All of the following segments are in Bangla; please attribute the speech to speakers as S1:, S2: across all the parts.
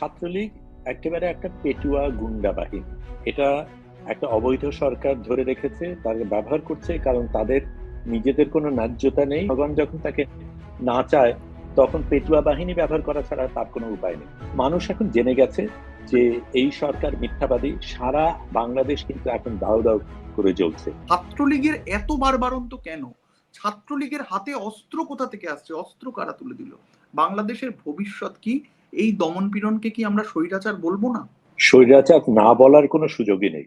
S1: ছাত্রলীগ একেবারে একটা পেটুয়া গুন্ডা বাহিনী। এটা একটা অবৈধ সরকার ধরে রেখেছে, তাদের ব্যবহার করছে, কারণ তাদের নিজেদের কোনো ন্যায্যতা নেই। জনগণ যখন তাকে না চায়, তখন পেটুয়া বাহিনী ব্যবহার করা ছাড়া তার কোনো উপায় নেই। মানুষ এখন জেনে গেছে যে এই সরকার মিথ্যাবাদী। সারা বাংলাদেশ কিন্তু এখন দাউ দাউ করে জ্বলছে।
S2: ছাত্রলীগের এত বারবারন্ত কেন? ছাত্রলীগের হাতে অস্ত্র কোথা থেকে আসছে? অস্ত্র কারা তুলে দিল? বাংলাদেশের ভবিষ্যৎ কি? এই দমন-পীড়নকে কি আমরা স্বৈরাচার বলবো না?
S1: স্বৈরাচার না বলার কোনো সুযোগই নেই।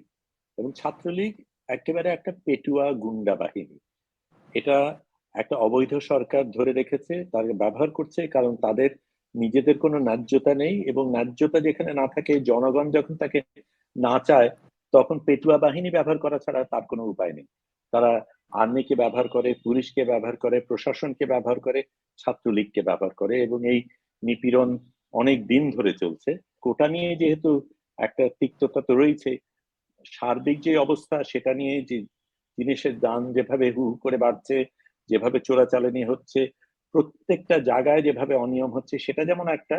S1: এবং ছাত্রলীগ একেবারে একটা পেটুয়া গুন্ডা বাহিনী। এটা একটা অবৈধ সরকার ধরে রেখেছে, তাদের ব্যবহার করছে, কারণ তাদের নিজেদের কোনো ন্যায্যতা নেই, এবং ন্যায্যতা যেখানে না থাকে, জনগণ যখন তাকে না চায়, তখন পেটুয়া বাহিনী ব্যবহার করা ছাড়া তার কোনো উপায় নেই। তারা আর্মিকে ব্যবহার করে, পুলিশকে ব্যবহার করে, প্রশাসনকে ব্যবহার করে, ছাত্রলীগকে ব্যবহার করে, এবং এই নিপীড়ন অনেক দিন ধরে চলছে। কোটা নিয়ে যেহেতু একটা তিক্ততা তো রয়েছে, সার্বিক যে অবস্থা সেটা নিয়ে যে জিনিসের দাম যেভাবে হু হু করে বাড়ছে, যেভাবে চোরাচালানি হচ্ছে, প্রত্যেকটা জায়গায় যেভাবে অনিয়ম হচ্ছে, সেটা যেমন একটা,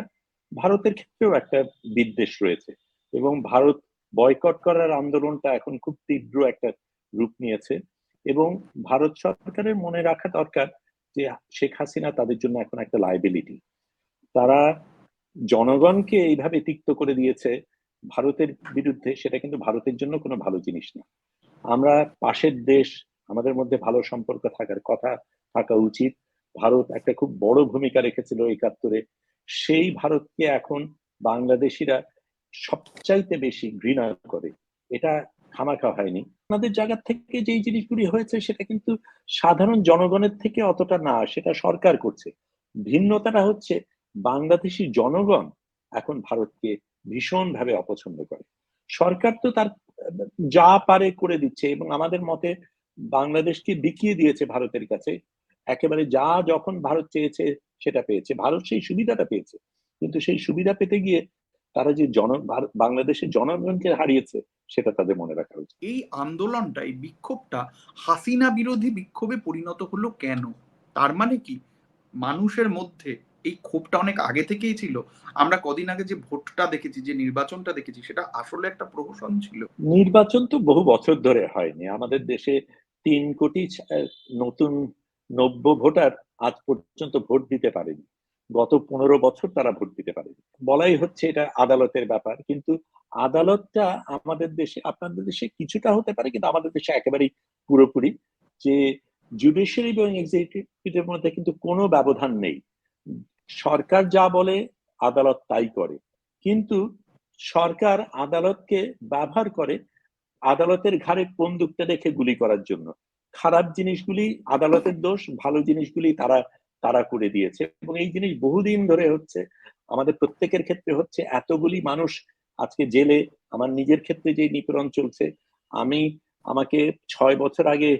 S1: ভারতের ক্ষেত্রেও একটা বিদ্বেষ রয়েছে। এবং ভারত বয়কট করার আন্দোলনটা এখন খুব তীব্র একটা রূপ নিয়েছে। এবং ভারত সরকারের মনে রাখা দরকার যে শেখ হাসিনা তাদের জন্য এখন একটা লাইবিলিটি। তারা জনগণকে এইভাবে তিক্ত করে দিয়েছে ভারতের বিরুদ্ধে, সেটা কিন্তু ভারতের জন্য কোনো ভালো জিনিস না। আমরা পাশের দেশ, আমাদের মধ্যে ভালো সম্পর্ক থাকার কথা, থাকা উচিত। ভারত একটা খুব বড় ভূমিকা রেখেছিল ৭১-এ। সেই ভারতকে এখন বাংলাদেশিরা সবচাইতে বেশি ঘৃণা করে। এটা খামাখা হয়নি। আমাদের জায়গা থেকে যেই জিনিসগুলি হয়েছে সেটা কিন্তু সাধারণ জনগণের থেকে অতটা না, সেটা সরকার করছে। ভিন্নতাটা হচ্ছে বাংলাদেশি জনগণ এখন ভারতকে ভীষণভাবে অপছন্দ করে। সরকার তো তার যা পারে করে দিচ্ছে, এবং আমাদের মতে বাংলাদেশকে বিকিয়ে দিয়েছে ভারতের কাছে। একেবারে যা যখন ভারত চেয়েছে সেটা পেয়েছে, ভারত সেই সুবিধাটা পেয়েছে। কিন্তু সেই সুবিধা পেতে গিয়ে তারা যে বাংলাদেশের জনগণকে হারিয়েছে, সেটা তাদের মনে রাখা উচিত।
S2: এই আন্দোলনটা, এই বিক্ষোভটা হাসিনা বিরোধী বিক্ষোভে পরিণত হলো কেন? তার মানে কি মানুষের মধ্যে এই ক্ষোভটা অনেক আগে থেকেই ছিল? আমরা কদিন আগে যে ভোটটা দেখেছি, যে নির্বাচনটা দেখেছি, সেটা আসলে একটা প্রহসন ছিল?
S1: নির্বাচন তো বহু বছর ধরে হয়নি আমাদের দেশে। ৩ কোটি নতুন নব্য ভোটার আজ পর্যন্ত ভোট দিতে পারেনি। গত ১৫ বছর তারা ভোট দিতে পারেনি। বলাই হচ্ছে এটা আদালতের ব্যাপার, কিন্তু আদালতটা আমাদের দেশে, আপনাদের দেশে কিছুটা হতে পারে, কিন্তু আমাদের দেশে একেবারেই পুরোপুরি যে জুডিশিয়ারি এবং এক্সিকিউটিভের মধ্যে কিন্তু কোনো ব্যবধান নেই। সরকার যা বলে আদালত তাই করে। কিন্তু সরকার আদালতকে ব্যবহার করে আদালতের ঘাড়ে বন্দুকটা রেখে গুলি করার জন্য। খারাপ জিনিসগুলি আদালতের দোষ, ভালো জিনিসগুলি তারা তারা করে দিয়েছে, এবং এই জিনিস বহুদিন ধরে হচ্ছে। আমাদের প্রত্যেকের ক্ষেত্রে হচ্ছে। এতগুলি মানুষ আজকে জেলে। আমার নিজের ক্ষেত্রে যে নিপীড়ন চলছে, আমি আমাকে ৬ বছর আগে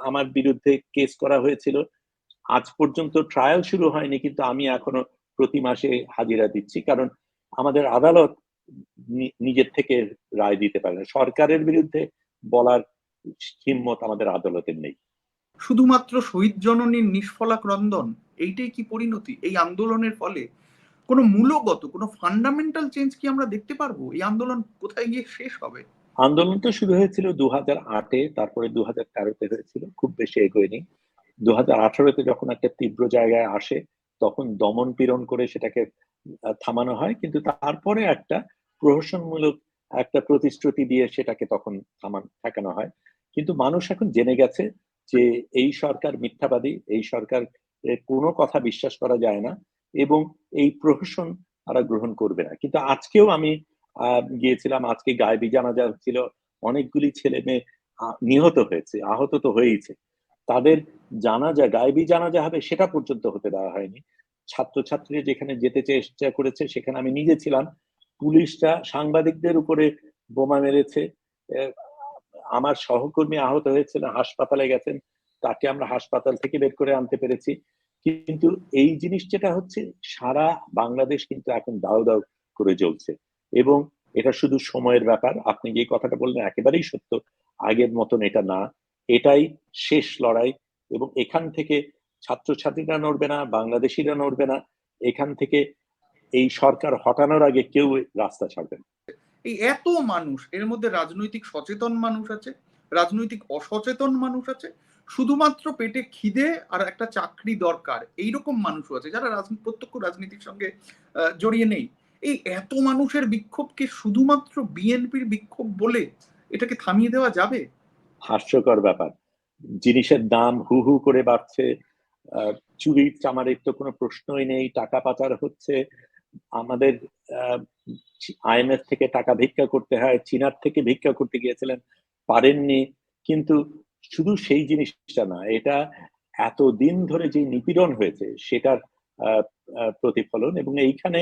S1: আমার বিরুদ্ধে কেস করা হয়েছিল। আজ পর্যন্ত ট্রায়াল শুরু হয়নি, কিন্তু আমি এখনো প্রতি মাসে হাজিরা দিচ্ছি, কারণ আমাদের আদালত নিজের থেকে রায় দিতে পারে না। সরকারের বিরুদ্ধে বলার হিম্মত আমাদের আদালতের নেই।
S2: শুধুমাত্র শহীদ জননীর নিষ্ফলা ক্রন্দন, এইটাই কি পরিণতি এই আন্দোলনের ফলে? কোনো মূলগত, কোনো ফান্ডামেন্টাল চেঞ্জ কি আমরা দেখতে পারবো? এই আন্দোলন কোথায় গিয়ে শেষ হবে?
S1: আন্দোলনটা শুরু হয়েছিল ২০০৮-এ, তারপরে ২০১৩-তে হয়েছিল, খুব বেশি এগোয়নি। ২০১৮-তে যখন একটা তীব্র জায়গায় আসে, তখন দমন পীড়ন করে সেটাকে থামানো হয়, কিন্তু তারপরে একটা প্রহসনমূলক একটা প্রতিশ্রুতি দিয়ে সেটাকে তখন ঠেকানো হয়। কিন্তু মানুষ এখন জেনে গেছে যে এই সরকার মিথ্যাবাদী, এই সরকার কোনো কথা বিশ্বাস করা যায় না, এবং এই প্রহসন তারা গ্রহণ করবে না। কিন্তু আজকেও আমি গিয়েছিলাম, আজকে গায়েবী জানাজা হচ্ছিল, অনেকগুলি ছেলে মেয়ে নিহত হয়েছে, আহত তো হয়েইছে। তাদের জানাজা, গায়েবী জানাজা হবে, সেটা পর্যন্ত হতে দেওয়া হয়নি। ছাত্রছাত্রীরা যেখানে যেতে চেষ্টা করেছে সেখানে আমি নিজে ছিলাম। পুলিশরা সাংবাদিকদের উপরে বোমা মেরেছে। আমার সহকর্মী আহত হয়েছিল, হাসপাতালে গেছেন, তাকে আমরা হাসপাতাল থেকে বের করে আনতে পেরেছি। কিন্তু এই জিনিস যেটা হচ্ছে, সারা বাংলাদেশ কিন্তু এখন দাউ দাউ করে জ্বলছে, এবং এটা শুধু সময়ের ব্যাপার। আপনি যে কথাটা বললেন একেবারেই সত্য। আগের মতন এটা না, এটাই শেষ লড়াই। এবং এখান থেকে ছাত্রছাত্রীরা নড়বে না, বাংলাদেশিরা নড়বে না। এখান থেকে এই সরকার হটানোর আগে কেউ রাস্তা ছাড়বে না।
S2: এই এত মানুষ, এর মধ্যে রাজনৈতিক সচেতন মানুষ আছে, রাজনৈতিক অসচেতন মানুষ আছে, শুধুমাত্র পেটে খিদে আর একটা চাকরি দরকার এইরকম মানুষও আছে যারা প্রত্যক্ষ রাজনীতির সঙ্গে জড়িয়ে নেই। এই এত মানুষের বিক্ষোভকে শুধুমাত্র বিএনপির বিক্ষোভ বলে এটাকে থামিয়ে দেওয়া যাবে?
S1: হাস্যকর ব্যাপার। জিনিসের দাম হু হু করে বাড়ছে, চুরি চামারির তো কোনো প্রশ্নই নেই, টাকা পাচার হচ্ছে, আমাদের IMF থেকে টাকা ভিক্ষা করতে হয়, চীনার থেকে ভিক্ষা করতে গিয়েছিলেন, পারেননি। কিন্তু শুধু সেই জিনিসটা না, এটা এতদিন ধরে যে নিপীড়ন হয়েছে সেটার প্রতিফলন। এবং এইখানে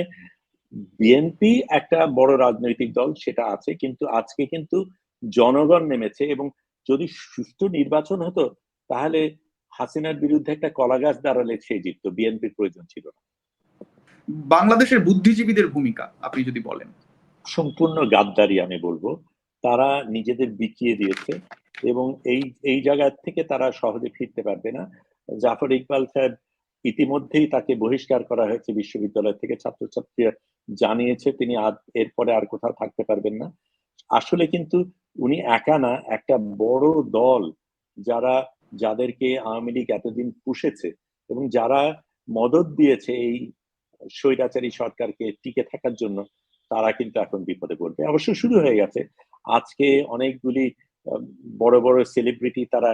S1: বিএনপি একটা বড় রাজনৈতিক দল, সেটা আছে, কিন্তু আজকে কিন্তু জনগণ নেমেছে। এবং যদি সুষ্ঠু নির্বাচন হতো তাহলে হাসিনার বিরুদ্ধে একটা কলা গাছ দাঁড়ালে সে জিততো, বিএনপির প্রয়োজন ছিল না।
S2: বাংলাদেশের বুদ্ধিজীবীদের ভূমিকা আপনি যদি বলেন।
S1: সম্পূর্ণ গাদ্দারি আমি বলবো। তারা নিজেদের বিকিয়ে দিয়েছে এবং এই জায়গা থেকে তারা সহজে ফিরতে পারবে না। জাফর ইকবাল সাহেব ইতিমধ্যেই তাকে বহিষ্কার করা হয়েছে বিশ্ববিদ্যালয় থেকে, ছাত্রছাত্রীরা জানিয়েছে তিনি এরপরে আর কোথাও থাকতে পারবেন না। আসলে কিন্তু উনি একা না, একটা বড় দল যাদেরকে আওয়ামী লীগ এতদিন পুষেছে এবং যারা মদত দিয়েছে এই স্বৈরাচারী সরকারকে টিকে থাকার জন্য, তারা কিন্তু এখন বিপদে পড়বে। অবশ্য শুরু হয়ে গেছে। আজকে অনেকগুলি বড় বড় সেলিব্রিটি তারা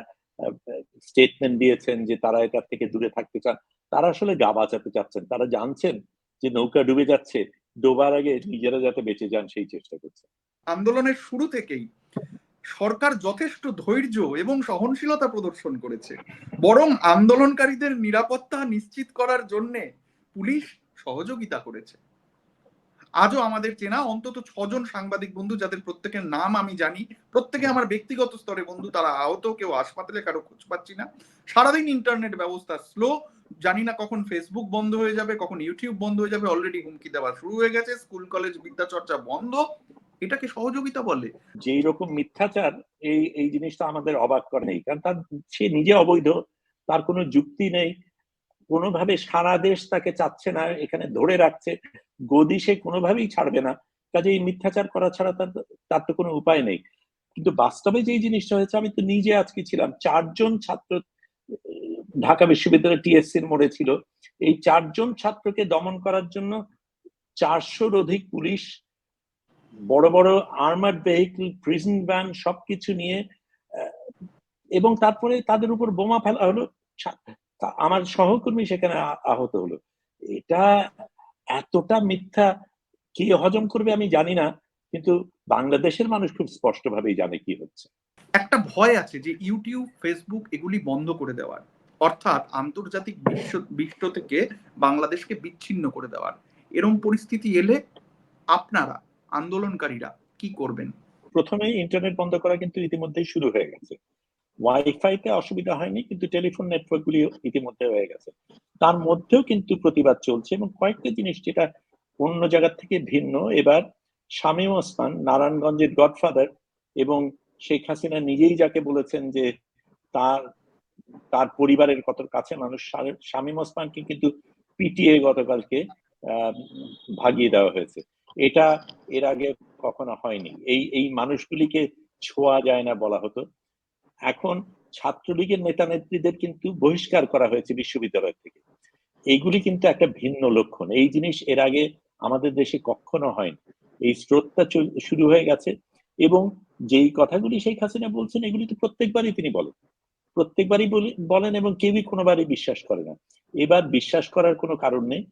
S1: স্টেটমেন্ট দিয়েছেন যে তারা এটা থেকে দূরে থাকতে চান। তারা আসলে গা বাঁচাতে চাচ্ছেন, তারা জানছেন যে নৌকা ডুবে যাচ্ছে, ডোবার আগে নিজেরা যাতে বেঁচে যান সেই চেষ্টা করছে।
S2: আন্দোলনের শুরু থেকেই সরকার যথেষ্ট ধৈর্য এবং সহনশীলতা প্রদর্শন করেছে, বরং আন্দোলনকারীদের নিরাপত্তা নিশ্চিত করার জন্য পুলিশ সহযোগিতা করেছে। আজও আমাদের চেনা অন্তত 6 জন সাংবাদিক বন্ধু, যাদের প্রত্যেকের নাম আমি জানি, প্রত্যেকে আমার ব্যক্তিগত স্তরে বন্ধু, তারা আহত, কেউ হাসপাতালে, কারো খোঁজ পাচ্ছি না। সারাদিন ইন্টারনেট ব্যবস্থা স্লো, জানি না কখন ফেসবুক বন্ধ হয়ে যাবে, কখন ইউটিউব বন্ধ হয়ে যাবে, অলরেডি হুমকি দেওয়া শুরু হয়ে গেছে, স্কুল কলেজ বিদ্যাচর্চা বন্ধ। এটাকে সহযোগিতা বলে?
S1: যেই রকম মিথ্যাচার, এই জিনিসটা আমাদের অবাক করে নেই, কারণ সে নিজে অবৈধ, তার কোনো যুক্তি নেই, কোনোভাবে সারা দেশ তাকে চাচ্ছে না, এখানে ধরে রাখছে, গদি সে কোনোভাবেই ছাড়বে না। কাজে এই মিথ্যাচার করা ছাড়া তার তো কোনো উপায় নেই। কিন্তু বাস্তবে যে জিনিসটা হয়েছে, আমি তো নিজে আজকে ছিলাম, 4 জন ছাত্র ঢাকা বিশ্ববিদ্যালয় TSC-র মোড়ে ছিল। এই 4 জন ছাত্রকে দমন করার জন্য 400-র অধিক পুলিশ, বড় বড় আর্মার্ড ভেহিকল, প্রিজন ভ্যান, সবকিছু নিয়ে, এবং তারপরে তাদের উপর বোমা ফেলা হলো, আমার সহকর্মী সেখানে আহত হলো। এটা এতটা মিথ্যা কি হজম করবে আমি জানি না, কিন্তু বাংলাদেশের মানুষ খুব স্পষ্টভাবেই জানে কি হচ্ছে।
S2: একটা ভয় আছে যে ইউটিউব, ফেসবুক এগুলি বন্ধ করে দেওয়ার, অর্থাৎ আন্তর্জাতিক বিশ্ব থেকে বাংলাদেশকে বিচ্ছিন্ন করে দেওয়ার। এরকম পরিস্থিতি এলে আপনারা আন্দোলনকারীরা কি করবেন?
S1: প্রথমে ইন্টারনেট বন্ধ করা কিন্তু ইতিমধ্যেই শুরু হয়ে গেছে। ওয়াইফাইতে অসুবিধা হয়নি, কিন্তু টেলিফোন নেটওয়ার্ক গুলি ইতিমধ্যে হয়ে গেছে। তার মধ্যেও কিন্তু প্রতিবাদ চলছে এবং কয়েকটা জিনিস যেটা অন্য জায়গা থেকে ভিন্ন। এবার শামীম ওসমান, নারায়ণগঞ্জের গডফাদার, এবং শেখ হাসিনা নিজেই যাকে বলেছেন যে তার পরিবারের কত কাছে মানুষ, শামীম ওসমানকে কিন্তু পিটিয়ে গতকালকে ভাগিয়ে দেওয়া হয়েছে। এটা এর আগে কখনো হয়নি। এই মানুষগুলিকে ছোঁয়া যায় না বলা হতো। এখন ছাত্রলীগের নেতা নেত্রীদের কিন্তু বহিষ্কার করা হয়েছে বিশ্ববিদ্যালয় থেকে। এইগুলি কিন্তু একটা ভিন্ন লক্ষণ। এই জিনিস এর আগে আমাদের দেশে কখনো হয়নি। এই স্রোতটা শুরু হয়ে গেছে এবং যেই কথাগুলি শেখ হাসিনা বলছেন এগুলি তো প্রত্যেকবারই তিনি প্রত্যেকবারই বলেন এবং কেউই কোনোবারই বিশ্বাস করে না। এবার বিশ্বাস করার কোনো কারণ নেই।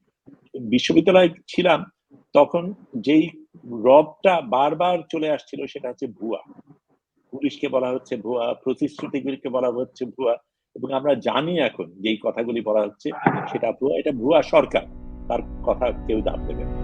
S1: বিশ্ববিদ্যালয়ে ছিলাম তখন যেই রবটা বারবার চলে আসছিল সেটা হচ্ছে ভুয়া। পুলিশকে বলা হচ্ছে ভুয়া, প্রতিশ্রুতিগুলিকে বলা হচ্ছে ভুয়া, এবং আমরা জানি এখন যেই কথাগুলি বলা হচ্ছে সেটা ভুয়া। এটা ভুয়া সরকার, তার কথা কেউ দাম দেবে না।